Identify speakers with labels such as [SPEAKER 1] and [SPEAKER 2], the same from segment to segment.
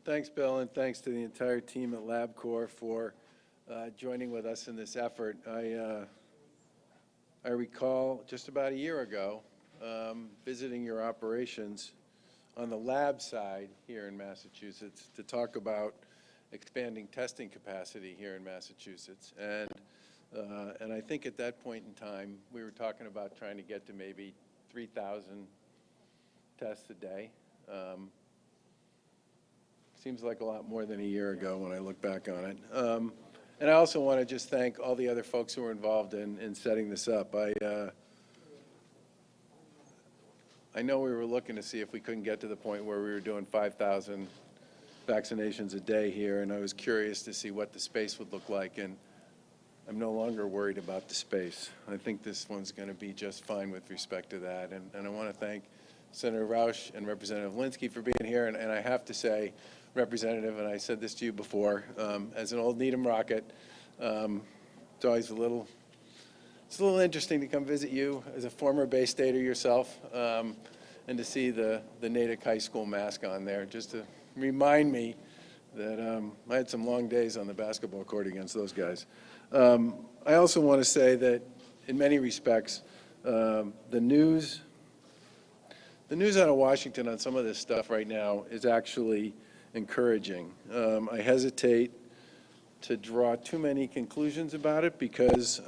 [SPEAKER 1] Thanks, Bill, and thanks to the entire team at LabCorp for joining with us in this effort. I recall just about a year ago visiting your operations on the lab side here in Massachusetts to talk about expanding testing capacity here in Massachusetts. And I think at that point in time, we were talking about trying to get to maybe 3,000 tests a day. Seems like a lot more than a year ago when I look back on it. And I also want to just thank all the other folks who were involved in setting this up. I know we were looking to see if we couldn't get to the point where we were doing 5,000 vaccinations a day here, and I was curious to see what the space would look like, and I'm no longer worried about the space. I think this one's going to be just fine with respect to that, and I want to thank Senator Roush and Representative Linsky for being here, and I have to say, Representative, and I said this to you before, as an old Needham Rocket, it's always a little interesting to come visit you as a former Bay Stater yourself, and to see the Natick High School mask on there, just to remind me that I had some long days on the basketball court against those guys. I also want to say that in many respects, the news out of Washington on some of this stuff right now is actually encouraging. I hesitate to draw too many conclusions about it because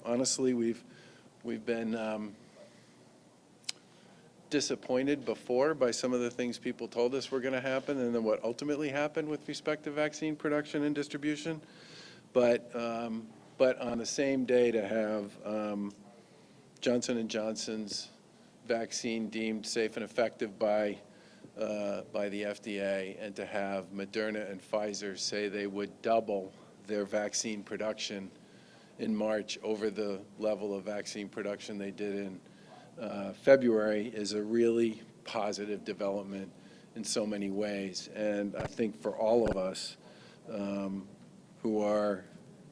[SPEAKER 1] honestly we've been disappointed before by some of the things people told us were going to happen and then what ultimately happened with respect to vaccine production and distribution. But on the same day to have Johnson & Johnson's vaccine deemed safe and effective by the FDA, and to have Moderna and Pfizer say they would double their vaccine production in March over the level of vaccine production they did in February is a really positive development in so many ways. And I think for all of us who are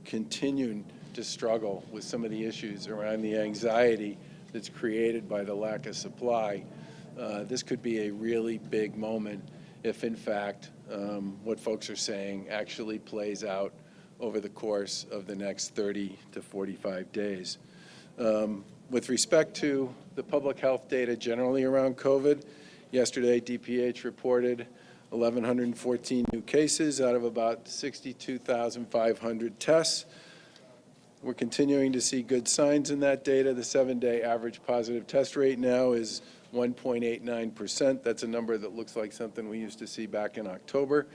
[SPEAKER 1] continuing to struggle with some of the issues around the anxiety that's created by the lack of supply, this could be a really big moment if, in fact, what folks are saying actually plays out over the course of the next 30 to 45 days. With respect to the public health data generally around COVID, yesterday DPH reported 1,114 new cases out of about 62,500 tests. We're continuing to see good signs in that data. The 7-day average positive test rate now is 1.89%. That's a number that looks like something we used to see back in October.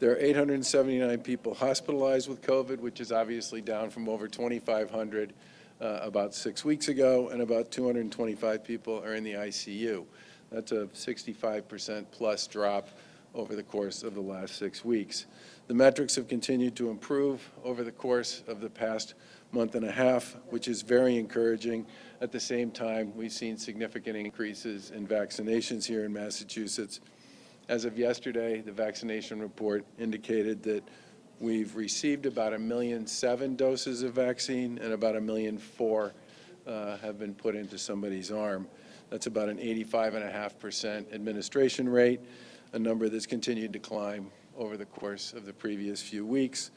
[SPEAKER 1] There are 879 people hospitalized with COVID, which is obviously down from over 2,500 about 6 weeks ago, and about 225 people are in the ICU. That's a 65% plus drop over the course of the last 6 weeks. The metrics have continued to improve over the course of the past month and a half, which is very encouraging. At the same time, we've seen significant increases in vaccinations here in Massachusetts. As of yesterday, the vaccination report indicated that we've received about 1.7 million doses of vaccine, and about 1.4 million have been put into somebody's arm. That's about an 85.5% administration rate, a number that's continued to climb over the course of the previous few weeks.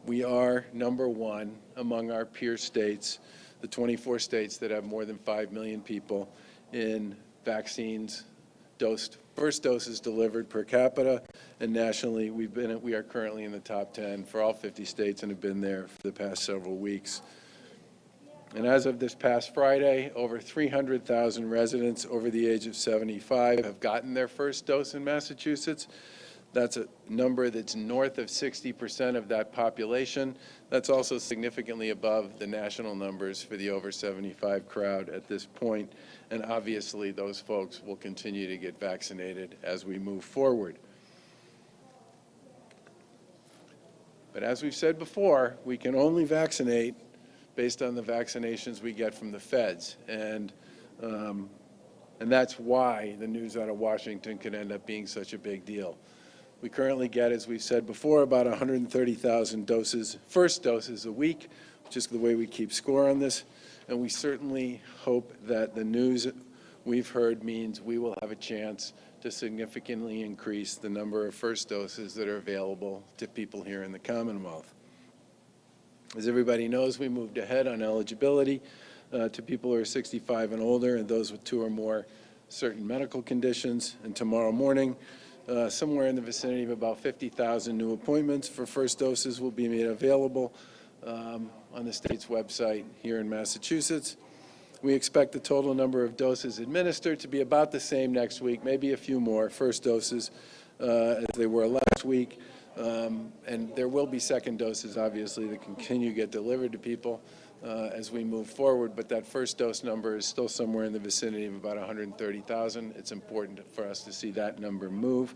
[SPEAKER 1] We are #1 among our peer states, the 24 states that have more than 5 million people, in vaccines dosed, first doses delivered per capita, and nationally we are currently in the top 10 for all 50 states and have been there for the past several weeks. And as of this past Friday, over 300,000 residents over the age of 75 have gotten their first dose in Massachusetts. That's a number that's north of 60% of that population. That's also significantly above the national numbers for the over 75 crowd at this point. And obviously, those folks will continue to get vaccinated as we move forward. But as we've said before, we can only vaccinate based on the vaccinations we get from the feds. And that's why the news out of Washington can end up being such a big deal. We currently get, as we've said before, about 130,000 doses, first doses a week, which is the way we keep score on this. And we certainly hope that the news we've heard means we will have a chance to significantly increase the number of first doses that are available to people here in the Commonwealth. As everybody knows, we moved ahead on eligibility to people who are 65 and older and those with 2 or more certain medical conditions. And tomorrow morning, somewhere in the vicinity of about 50,000 new appointments for first doses will be made available on the state's website here in Massachusetts. We expect the total number of doses administered to be about the same next week, maybe a few more first doses as they were last week. And there will be second doses, obviously, that continue to get delivered to people as we move forward, but that first dose number is still somewhere in the vicinity of about 130,000. It's important for us to see that number move.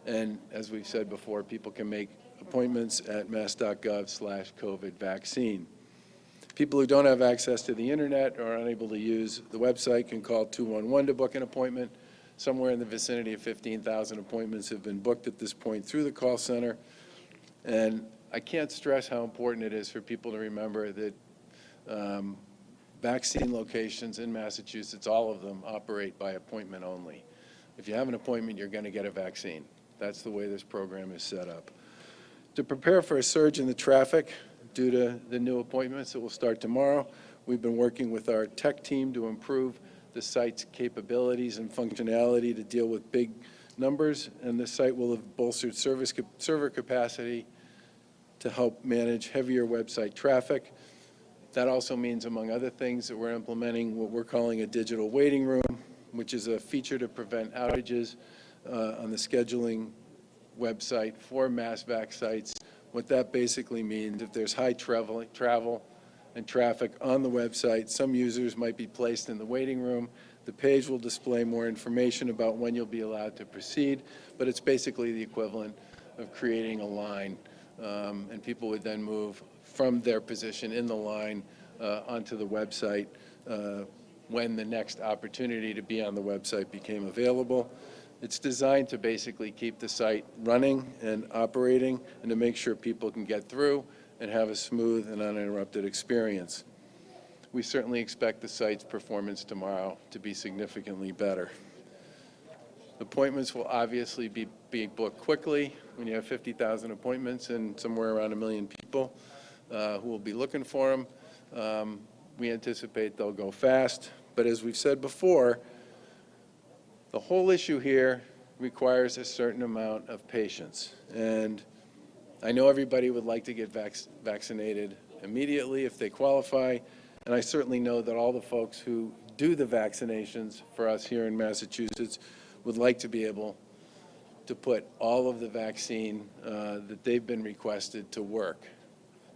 [SPEAKER 1] And as we've said before, people can make appointments at mass.gov/COVID vaccine. People who don't have access to the internet or are unable to use the website can call 211 to book an appointment. Somewhere in the vicinity of 15,000 appointments have been booked at this point through the call center. And I can't stress how important it is for people to remember that vaccine locations in Massachusetts, all of them, operate by appointment only. If you have an appointment, you're going to get a vaccine. That's the way this program is set up. To prepare for a surge in the traffic due to the new appointments that will start tomorrow, we've been working with our tech team to improve the site's capabilities and functionality to deal with big numbers, and the site will have bolstered server capacity to help manage heavier website traffic. That also means, among other things, that we're implementing what we're calling a digital waiting room, which is a feature to prevent outages on the scheduling website for MassVac sites. What that basically means, if there's high travel and traffic on the website, some users might be placed in the waiting room. The page will display more information about when you'll be allowed to proceed, but it's basically the equivalent of creating a line, and people would then move from their position in the line onto the website when the next opportunity to be on the website became available. It's designed to basically keep the site running and operating and to make sure people can get through and have a smooth and uninterrupted experience. We certainly expect the site's performance tomorrow to be significantly better. Appointments will obviously be booked quickly when you have 50,000 appointments and somewhere around 1 million people who will be looking for them. We anticipate they'll go fast, but as we've said before, the whole issue here requires a certain amount of patience. And I know everybody would like to get vaccinated immediately if they qualify, and I certainly know that all the folks who do the vaccinations for us here in Massachusetts would like to be able to put all of the vaccine that they've been requested to work.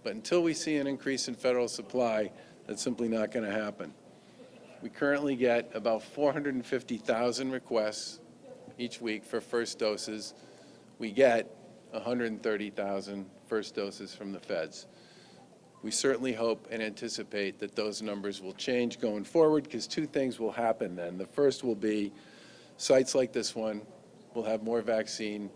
[SPEAKER 1] But until we see an increase in federal supply, that's simply not going to happen. We currently get about 450,000 requests each week for first doses. We get 130,000 first doses from the feds. We certainly hope and anticipate that those numbers will change going forward, because 2 things will happen then. The first will be sites like this one will have more vaccine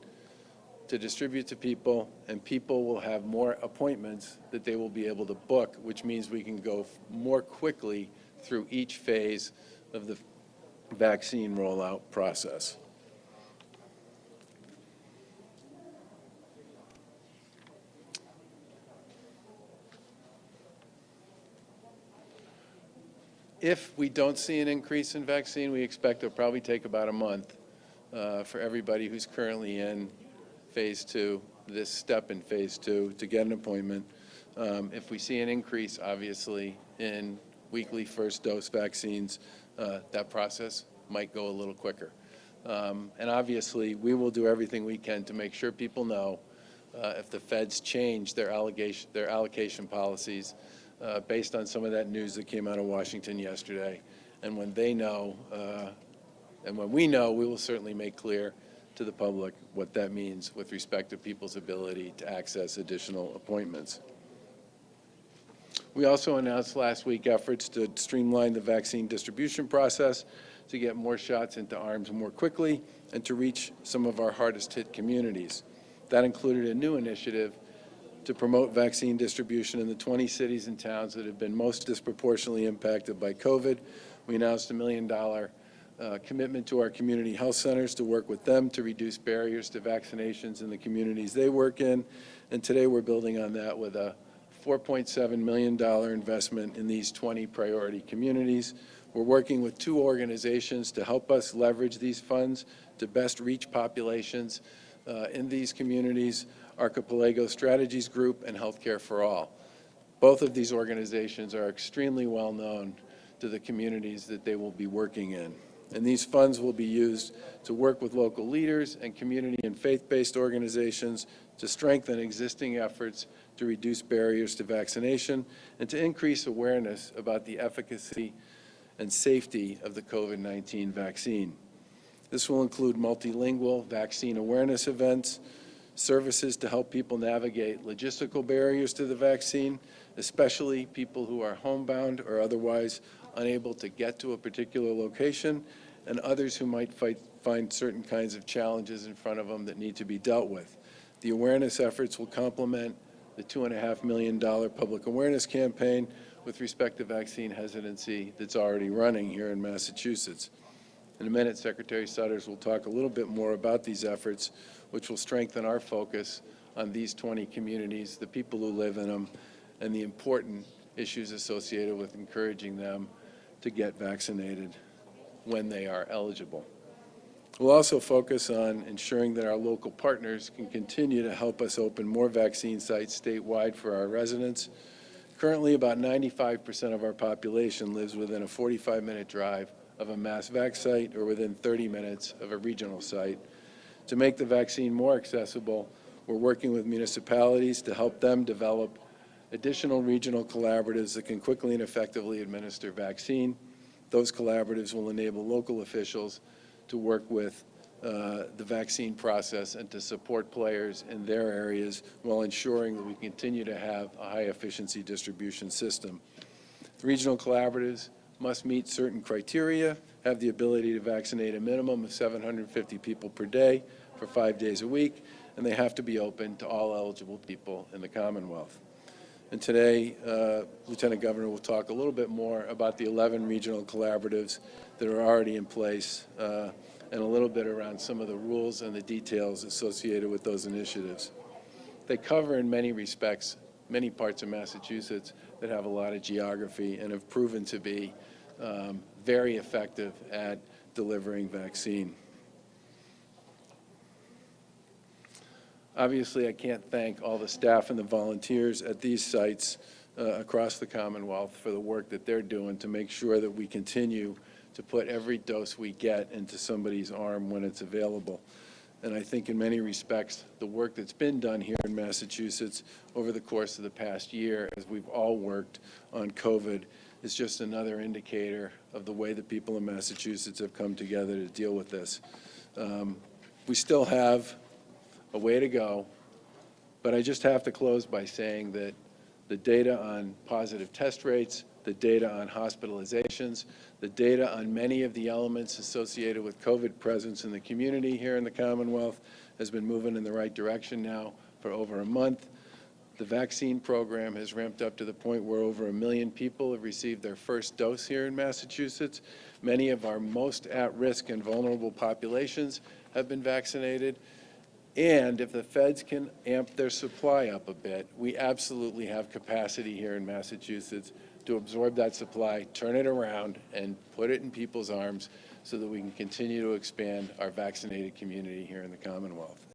[SPEAKER 1] to distribute to people, and people will have more appointments that they will be able to book, which means we can go more quickly through each phase of the vaccine rollout process. If we don't see an increase in vaccine, we expect it'll probably take about a month for everybody who's currently in phase 2, this step in phase 2, to get an appointment. If we see an increase, obviously, in weekly first dose vaccines, that process might go a little quicker. And obviously, we will do everything we can to make sure people know if the feds change their allocation policies based on some of that news that came out of Washington yesterday. And when they know, and when we know, we will certainly make clear to the public what that means with respect to people's ability to access additional appointments. We also announced last week efforts to streamline the vaccine distribution process to get more shots into arms more quickly and to reach some of our hardest hit communities. That included a new initiative to promote vaccine distribution in the 20 cities and towns that have been most disproportionately impacted by COVID. We announced $1 million commitment to our community health centers to work with them to reduce barriers to vaccinations in the communities they work in. And today we're building on that with a $4.7 million investment in these 20 priority communities. We're working with 2 organizations to help us leverage these funds to best reach populations in these communities, Archipelago Strategies Group and Healthcare for All. Both of these organizations are extremely well known to the communities that they will be working in. And these funds will be used to work with local leaders and community and faith-based organizations to strengthen existing efforts to reduce barriers to vaccination and to increase awareness about the efficacy and safety of the COVID-19 vaccine. This will include multilingual vaccine awareness events, services to help people navigate logistical barriers to the vaccine, especially people who are homebound or otherwise unable to get to a particular location, and others who might find certain kinds of challenges in front of them that need to be dealt with. The awareness efforts will complement the $2.5 million public awareness campaign with respect to vaccine hesitancy that's already running here in Massachusetts. In a minute, Secretary Sudders will talk a little bit more about these efforts, which will strengthen our focus on these 20 communities, the people who live in them, and the important issues associated with encouraging them to get vaccinated when they are eligible. We'll also focus on ensuring that our local partners can continue to help us open more vaccine sites statewide for our residents. Currently, about 95% of our population lives within a 45-minute drive of a mass vac site or within 30 minutes of a regional site. To make the vaccine more accessible, we're working with municipalities to help them develop additional regional collaboratives that can quickly and effectively administer vaccine. Those collaboratives will enable local officials to work with the vaccine process and to support players in their areas while ensuring that we continue to have a high-efficiency distribution system. Regional collaboratives must meet certain criteria, have the ability to vaccinate a minimum of 750 people per day for 5 days a week, and they have to be open to all eligible people in the Commonwealth. And today, Lieutenant Governor will talk a little bit more about the 11 regional collaboratives that are already in place and a little bit around some of the rules and the details associated with those initiatives. They cover, in many respects, many parts of Massachusetts that have a lot of geography and have proven to be very effective at delivering vaccine. Obviously, I can't thank all the staff and the volunteers at these sites across the Commonwealth for the work that they're doing to make sure that we continue to put every dose we get into somebody's arm when it's available. And I think in many respects, the work that's been done here in Massachusetts over the course of the past year, as we've all worked on COVID, is just another indicator of the way that people in Massachusetts have come together to deal with this. We still have a way to go, but I just have to close by saying that the data on positive test rates, the data on hospitalizations, the data on many of the elements associated with COVID presence in the community here in the Commonwealth has been moving in the right direction now for over a month. The vaccine program has ramped up to the point where over 1 million people have received their first dose here in Massachusetts. Many of our most at-risk and vulnerable populations have been vaccinated. And if the feds can amp their supply up a bit, we absolutely have capacity here in Massachusetts to absorb that supply, turn it around, and put it in people's arms so that we can continue to expand our vaccinated community here in the Commonwealth.